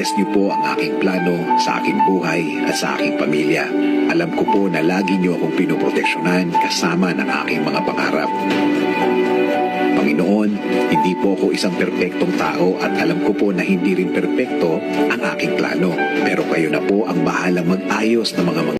bless niyo po ang aking plano sa aking buhay at sa aking pamilya. Alam ko po na lagi niyo akong pinoproteksyonan kasama ng aking mga pangarap. Panginoon, hindi po ako isang perpektong tao at alam ko po na hindi rin perpekto ang aking plano. Pero kayo na po ang bahalang mag-ayos ng mga